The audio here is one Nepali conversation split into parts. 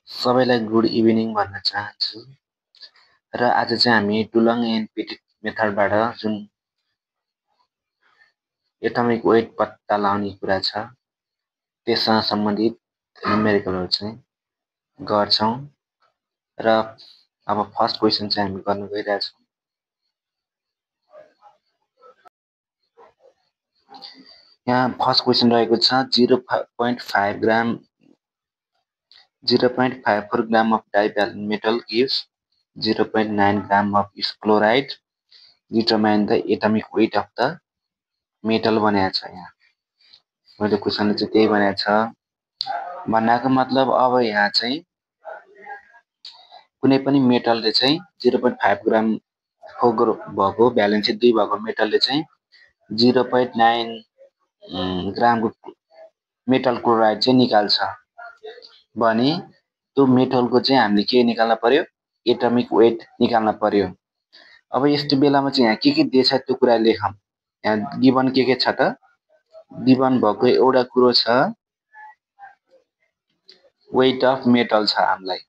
सबैलाई गुड इभिनिङ भन्न चाहन्छु र आज चाहिँ हामी डुलङ एन्ड पिटिट मेथडबाट जुन एटमिक वेट पत्ता लगाउने कुरा छ त्यससँग सम्बन्धित न्युमेरिकलहरु चाहिँ गर्छौं र अब फर्स्ट क्वेशन चाहिँ हामी गर्न गइरहेछौं। यहाँ फर्स्ट क्वेशन रहेको छ 0.5 ग्राम 0.54 ग्राम of divalent metal gives 0.9 gram of its chloride. Determine the atomic weight of the metal भनेको छ। यहाँ मैले क्वेशनले चाहिँ त्यही भनेको छ। भन्नाको मतलब अब यहाँ चाहिँ कुनै पनि मेटलले चाहिँ 0.5 ग्राम भएको भ्यालेन्सी 2 भएको मेटलले चाहिँ 0.9 ग्रामको मेटल क्लोराइड चाहिँ निकाल्छ भने त्यो मेटलको चाहिँ हामीले के निकाल्न पर्यो एटमिक वेट निकाल्न पर्यो। अब यस्तो बेलामा चाहिँ यहाँ के दिएछ त्यो कुरा लेखौं। यहाँ गिवन के छ त गिवन भएको एउटा कुरो छ वेट अफ मेटल छ। हामीलाई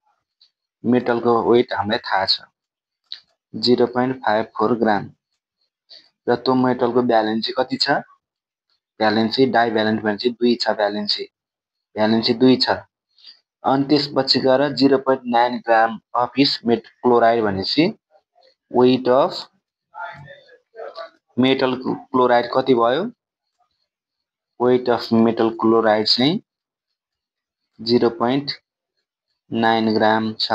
मेटलको वेट हामीलाई थाहा छ 0.54 ग्राम र त्यो मेटलको भ्यालेन्सी कति छ भ्यालेन्सी डाइभ्यालेन्ट भनेपछि 2 छ भ्यालेन्सी 2 छ। अनि त्यसपछि गएर 0.9 ग्राम अफ इस मेटल क्लोराइड भनेपछि वेट अफ मेटल क्लोराइड कति भयो वेट अफ मेटल क्लोराइड चाहिँ 0.9 ग्राम छ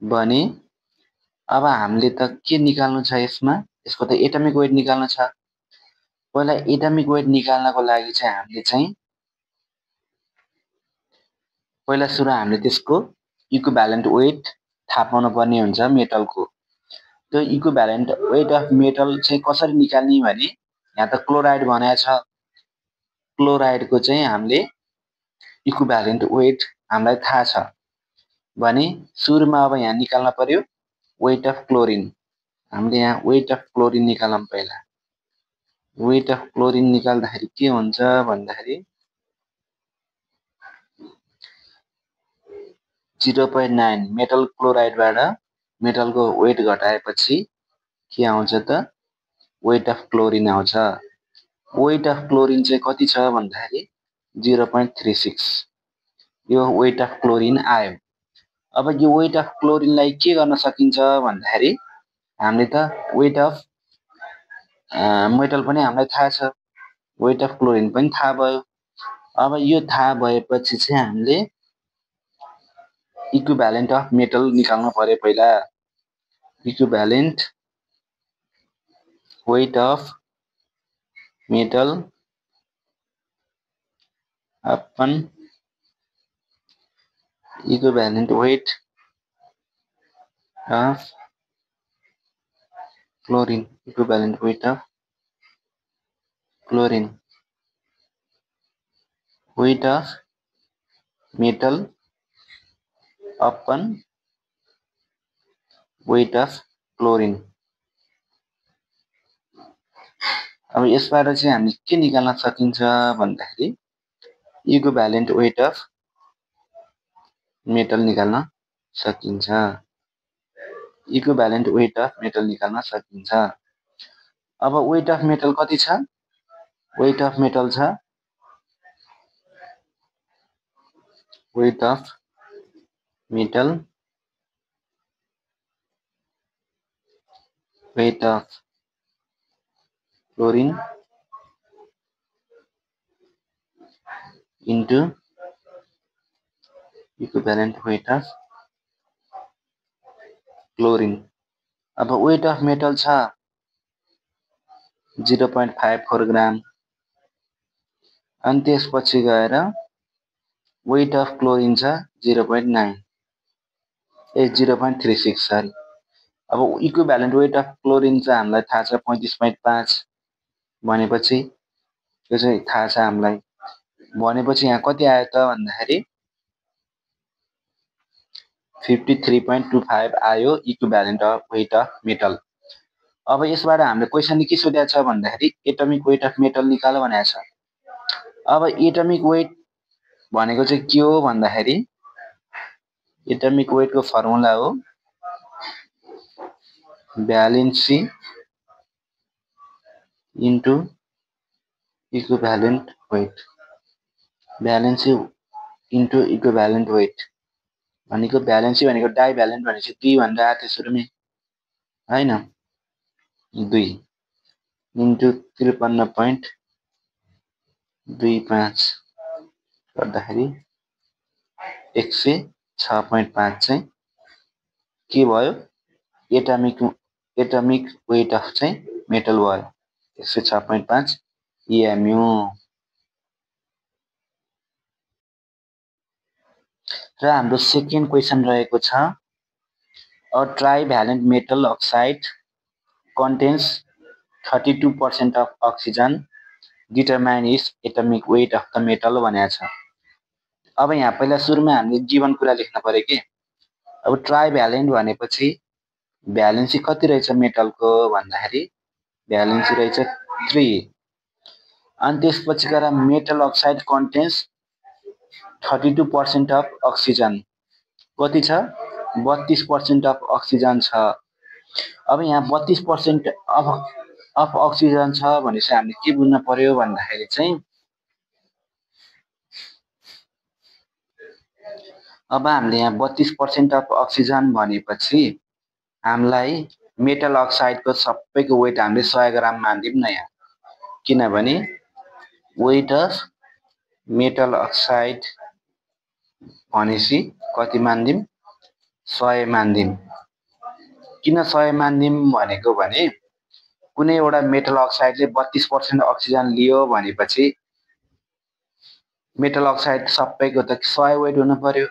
भने अब हामीले त के निकाल्नु छ यसको त एटमिक वेट निकाल्नु छ। पहिला एटमिक वेट निकाल्नको लागि चाहिँ हामीले चाहिँ पहिला सुरु हामीले त्यसको इक्विभ्यालेन्ट वेट थाहा पाउनु पर्ने हुन्छ मेटलको। त्यो इक्विभ्यालेन्ट वेट अफ मेटल चाहिँ कसरी निकाल्ने भने यहाँ त क्लोराइड भनेको छ क्लोराइडको चाहिँ हामीले इक्विभ्यालेन्ट वेट हामीलाई थाहा छ भने सुरुमा अब यहाँ निकाल्न पर्यो वेट अफ क्लोरिन। हामीले यहाँ वेट अफ क्लोरिन निकालौं। पहिला वेट अफ क्लोरिन निकाल्दाखेरि के हुन्छ भन्दाखेरि 0.9 मेटल क्लोराइडबाट मेटलको वेट घटाएपछि के आउँछ त वेट अफ क्लोरिन आउँछ। वेट अफ क्लोरिन चाहिँ कति छ भन्दाखेरि 0.36 यो वेट अफ क्लोरिन आयो। अब यो वेट अफ क्लोरिनलाई के गर्न सकिन्छ भन्दाखेरि हामीले त वेट अफ मेटल पनि हामीलाई थाहा छ वेट अफ क्लोरिन पनि थाहा भयो। अब यो थाहा भएपछि चाहिँ हामीले इक्विभ्यालेन्ट अफ मेटल निकाल्नु पर्यो। पहिला equivalent weight of metal upon equivalent weight of chlorine equivalent weight of chlorine weight of metal upon weight of chlorine। अब यसबाट चाहिँ हामी के निकाल्न सकिन्छ भन्दाखेरि इक्विभ्यालेन्ट वेट अफ मेटल निकाल्न सकिन्छ। इक्विभ्यालेन्ट वेट अफ मेटल निकाल्न सकिन्छ। अब वेट अफ मेटल कति छ वेट अफ मेटल छ weight of metal weight of chlorine into equivalent weight of chlorine। अब weight of metal छ 0.54 ग्राम अनि त्यसपछि गएर weight of chlorine छ 0.36 सरी। अब इक्विभ्यालेन्ट वेट अफ क्लोरिन चाहिँ हामीलाई थाहा छ 35.5 भनेपछि यो चाहिँ थाहा छ हामीलाई भनेपछि यहाँ कति आयो त भन्दाखेरि 53.25 आयो इक्विभ्यालेन्ट वेट अफ मेटल। अब यसबाट हामीले क्वेशनले के सोधेको छ भन्दाखेरि एटमिक वेट अफ मेटल निकाल भनेको छ। अब एटमिक वेट भनेको चाहिँ के हो भन्दाखेरि एटमिक वेट को फर्मुला हो valency into equivalent weight. Valency into equivalent weight भनेको भ्यालेन्सी भनेको डाइभ्यालेन्ट भनेपछि 2 भनेर आएको थियो सुरुमै हैन, 2 इन्टु 53.25 गर्दाखेरि 106.5 चाहिँ के भयो एटमिक वेट अफ चाहिँ मेटल भयो 106.5 EMU। र हाम्रो सेकेन्ड क्वेशन रहेको छ a trivalent metal oxide contains 32% of oxygen determine its atomic weight of the metal भनेको छ। अब यहाँ पहिला सुरुमा हामीले गिवन कुरा लेख्न पर्यो के। अब ट्राइभ्यालेन्ट भनेपछि भ्यालेन्सी कति रहेछ मेटलको भन्दाखेरि भ्यालेन्सी रहेछ 3 अनि त्यसपछि गएर metal oxide contains 32% of oxygen कति छ 32% अफ अक्सिजन छ। अब यहाँ 32% अफ अक्सिजन छ भनेपछि हामीले के बुझ्न पर्यो भन्दाखेरि चाहिँ अब हामीले यहाँ 32% अफ अक्सिजन भनेपछि हामीलाई मेटल अक्साइडको सबैको वेट हामीले 100 ग्राम मान्दिम न यहाँ, किनभने वेट अफ मेटल अक्साइड भनेपछि कति मान्दिम 100 मान्दिम। किन 100 मान्दिम भनेको भने कुनै एउटा मेटल अक्साइडले 32% अक्सिजन लियो भनेपछि मेटल अक्साइड सबैको त 100 वेट हुनु पर्यो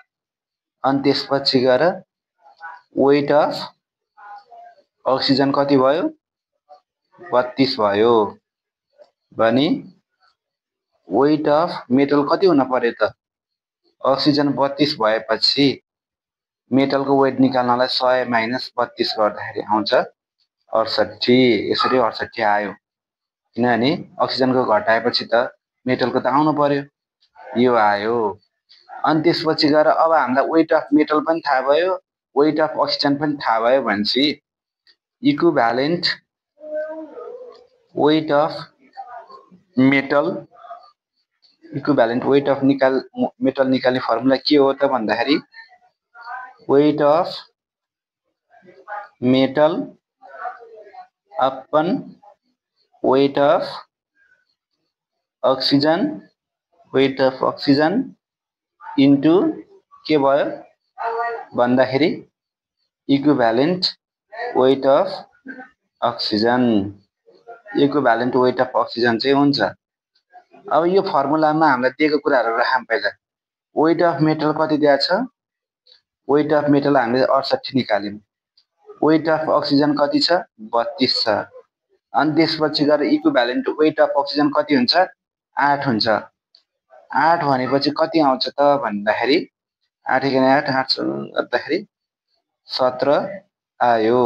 अनि त्यसपछि गएर वेट अफ अक्सिजन कति भयो 32 भयो भने वेट अफ मेटल कति हुन पर्यो त अक्सिजन 32 भएपछि मेटलको वेट निकाल्नलाई 100 माइनस 32 गर्दाखेरि आउँछ 68। यसरी 68 आयो किनभने अक्सिजनको घटाएपछि त मेटलको त आउनु पर्यो, यो आयो। अनि त्यसपछि गएर अब हामीलाई वेट अफ मेटल पनि थाहा भयो वेट अफ अक्सिजन पनि थाहा भयो भनेपछि equivalent weight of metal equivalent weight of metal निकाल्ने फर्मुला के हो त भन्दाखेरि weight of metal upon weight of oxygen into के भयो भन्दाखेरि equivalent weight of oxygen. Equivalent weight of oxygen चाहिँ हुन्छ। अब यो फर्मुलामा हामीलाई दिएको कुराहरु राखौं। पहिला वेट अफ मेटल कति दिएको छ वेट अफ मेटल हामीले 68 निकाल्यौं, वेट अफ अक्सिजन कति छ 32 छ अनि त्यसपछि गएर इक्विभ्यालेन्ट वेट अफ अक्सिजन कति हुन्छ 8 हुन्छ। 8 भनेपछि कति आउँछ त भन्दाखेरि 8 गुणे 8 8 गर्दाखेरि 17 आयो।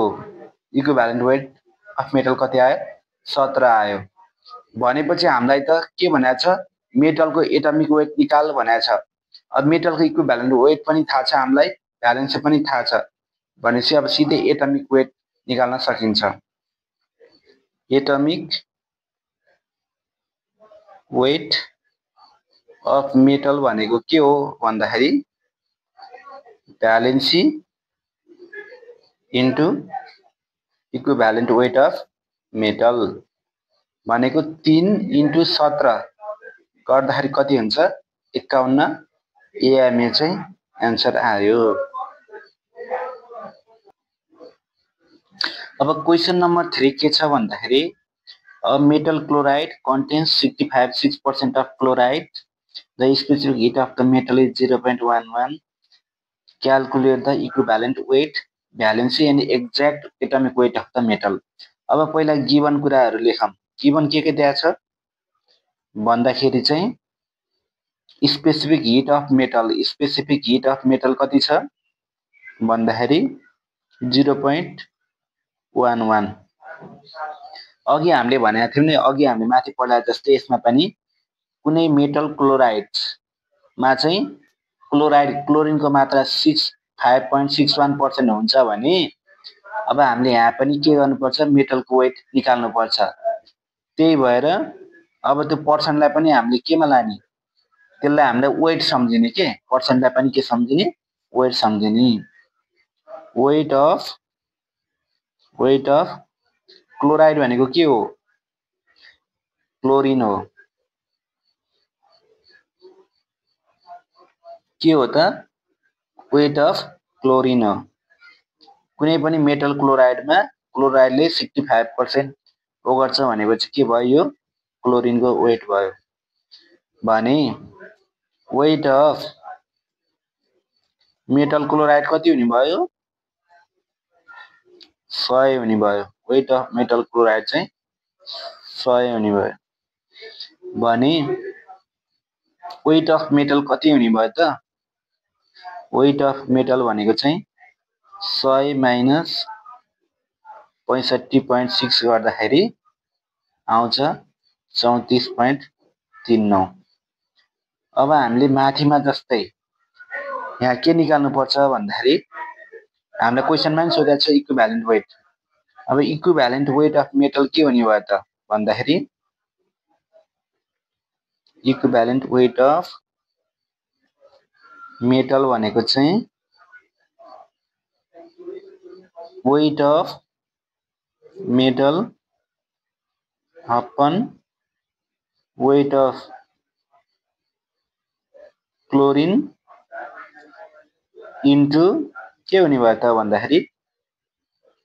इक्विभ्यालेन्ट वेट अफ मेटल कति आयो 17 आयो भनेपछि हामीलाई त के भनेको छ मेटलको एटमिक वेट निकाल भनेको छ। अब मेटलको इक्विभ्यालेन्ट वेट पनि थाहा छ हामीलाई, भ्यालेन्सी पनि थाहा छ भनेपछि अब सिधै एटमिक वेट निकाल्न सकिन्छ। एटमिक वेट अफ मेटल भनेको के हो भन्दाखेरि valency into equivalent weight of metal भनेको 3 इन्टु 17 गर्दाखेरि कति हुन्छ 51 एएमए चाहिँ आन्सर आयो। अब क्वेशन नम्बर 3 के छ भन्दाखेरि a metal chloride contains 65% of chloride the specific heat of the metal is 0.11 calculate the equivalent weight valency and exact atomic weight of the metal. अब पहिला गिवन कुराहरु लेखौं। गिवन के दिएको छ भन्दाखेरि चाहिँ स्पेसिफिक हिट अफ मेटल कति छ भन्दाखेरि 0.11। अघि हामीले भनेको थियौं नि, अघि हामीले माथि पढाए जस्तै यसमा पनि कुनै मेटल क्लोराइड मा चाहिँ क्लोरिनको मात्रा 5.61% हुन्छ भने अब हामीले यहाँ पनि के गर्नुपर्छ मेटलको वेट निकाल्नुपर्छ त्यही भएर अब त्यो पर्सेन्टलाई पनि हामीले केमा लाने त्यसलाई हामीले वेट सम्झिने के पर्सेन्टलाई पनि के सम्झिने वेट सम्झिने वेट अफ क्लोराइड भनेको के हो क्लोरिन हो के हो त वेट अफ क्लोरिन हो कुनै पनि मेटल क्लोराइडमा क्लोराइडले 65% ओगट्छ भनेपछि के भयो यो क्लोरिनको वेट भयो भने वेट अफ मेटल क्लोराइड कति हुने भयो 100 हुने भयो वेट अफ मेटल क्लोराइड चाहिँ 100 हुने भयो भने वेट अफ मेटल कति हुने भयो त वेट अफ मेटल भनेको चाहिँ 100 माइनस 65.6 गर्दाखेरि आउँछ 34.39 अब हामीले माथिमा जस्तै यहाँ के निकाल्नु पर्छ भन्दाखेरि हामीलाई क्वेशनमा पनि सोधेको छ इक्विभ्यालेन्ट वेट अब इक्विभ्यालेन्ट वेट अफ मेटल के हुने भयो त भन्दाखेरि इक्विभ्यालेन्ट वेट अफ मेटल भनेको चाहिँ weight of metal upon weight of chlorine into के हुने भयो त भन्दाखेरि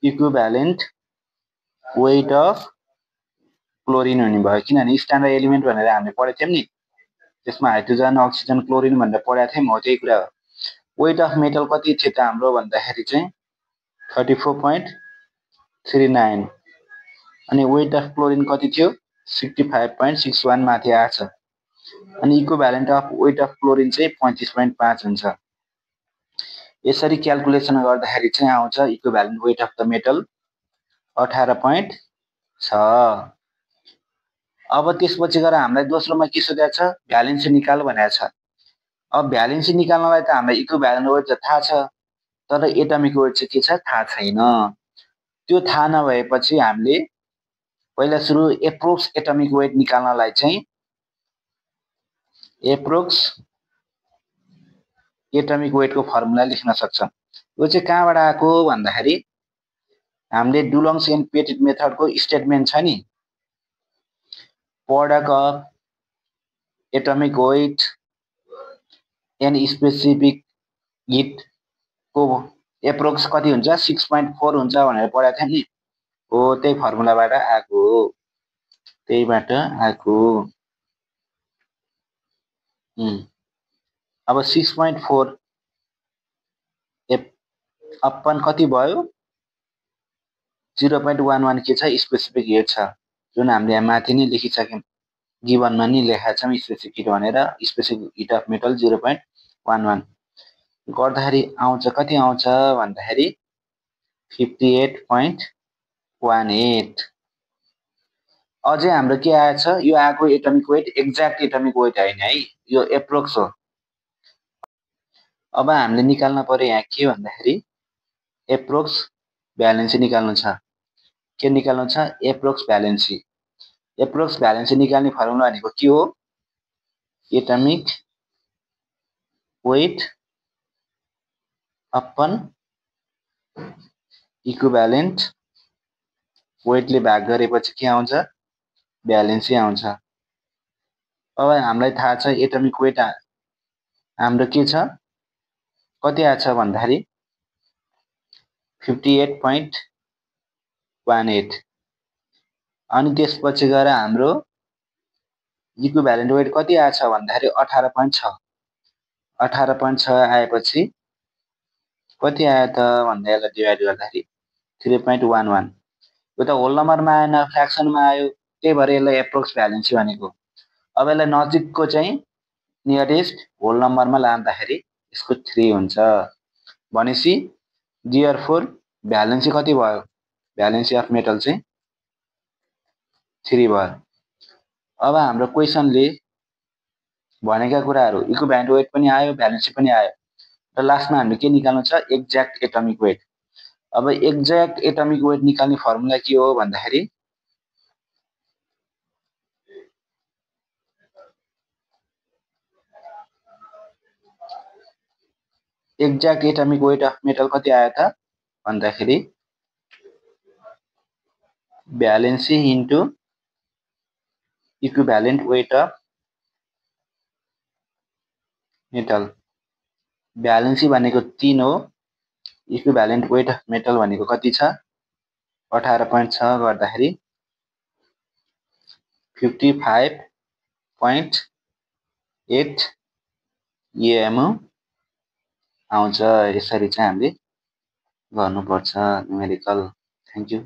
इक्विभ्यालेन्ट वेट अफ क्लोरिन हुने भयो किनभने स्ट्यान्डर्ड एलिमेन्ट भनेर हामीले पढेको थियौँ नि त्यसमा हाइड्रोजन अक्सिजन क्लोरिन भनेर पढेको थियौँ हो त्यही कुरा हो वेट अफ मेटल कति थियो त हाम्रो भन्दाखेरि चाहिँ 34.39 अनि वेट अफ क्लोरिन कति थियो 65.61 माथि आछ अनि equivalent of weight of chlorine चाहिँ 35.5 हुन्छ यसरी क्याल्कुलेसन गर्दाखेरि चाहिँ आउँछ equivalent weight of the metal 18.6 अब त्यसपछि गएर हामीलाई दोस्रोमा के सोधेको छ भ्यालेन्सी निकाल भनेको छ अब भ्यालेन्सी निकाल्नलाई त हामीलाई इक्विभ्यालेन्ट वेट त थाहा छ तर एटमिक वेट चाहिँ के छ थाहा छैन त्यो थाहा नभएपछि हामीले पहिला सुरु एप्रोक्स एटमिक वेट निकाल्नलाई चाहिँ एप्रोक्स एटमिक वेटको फर्मुला लेख्न सक्छौँ यो चाहिँ कहाँबाट आएको भन्दाखेरि हामीले डुलोङ्स एन्ड पेटिट मेथडको स्टेटमेन्ट छ नि product of atomic weight and specific heat को एप्रोक्स कति हुन्छ 6.4 हुन्छ भनेर पढाएको थियौँ नि हो त्यही फर्मुलाबाट आएको हो त्यहीबाट आएको अब 6.4 अपन कति भयो 0.11 के छ स्पेसिफिक हिट छ जुन हामीले यहाँ माथि नै लेखिसक्यौँ गिभनमा नि लेखेका छौँ स्पेसिफिक हिट भनेर स्पेसिफिक हिट अफ मेटल 0.11 गर्दाखेरि आउँछ कति आउँछ भन्दाखेरि 58.18 अझै हाम्रो के आएछ यो आएको atomic weight exact atomic weight हैन है यो एप्रोक्स हो अब हामीले निकाल्न पर्यो यहाँ के भन्दाखेरि एप्रोक्स भ्यालेन्सी निकाल्नु छ के निकाल्नु छ एप्रोक्स भ्यालेन्सी निकाल्ने फर्मुला भनेको के हो एटमिक वेट अपन इक्विभ्यालेन्ट वेटले भाग गरेपछि के आउँछ भ्यालेन्सी आउँछ अब हामीलाई थाहा छ एटमिक वेट हाम्रो के छ कति आछ भन्दाखेरि 58.18 अनि त्यसपछि गएर हाम्रो इक्विभ्यालेन्ट वेट कति आछ भन्दाखेरि 18.6 आएपछि कति आयो त भन्दा यसलाई डिभाइड गर्दाखेरि 3.11 यो त होल नम्बरमा आएन फ्र्याक्सनमा आयो त्यही भएर यसलाई एप्रोक्स भ्यालेन्सी भनेको अब यसलाई नजिकको चाहिँ नियरेस्ट होल नम्बरमा लाँदाखेरि यसको 3 हुन्छ भनेपछि देयरफोर भ्यालेन्सी कति भयो भ्यालेन्सी अफ मेटल चाहिँ 3 भयो अब हाम्रो क्वेशनले भनेका कुराहरू इक्विभ्यालेन्ट वेट पनि आयो भ्यालेन्सी पनि आयो र लास्टमा हामीले के निकाल्नु छ एक्ज्याक्ट एटमिक वेट। अब एक्ज्याक्ट एटमिक वेट निकाल्ने फर्मुला के हो भन्दाखेरि exact atomic weight of metal कति आयो त भन्दाखेरि valency into equivalent weight of metal. Valency भनेको 3 हो, इक्विभ्यालेन्ट वेट अफ मेटल भनेको कति छ 18.6 गर्दाखेरि 55.8 एएम आउँछ। यसरी चाहिँ हामीले गर्नुपर्छ न्युमेरिकल। Thank you.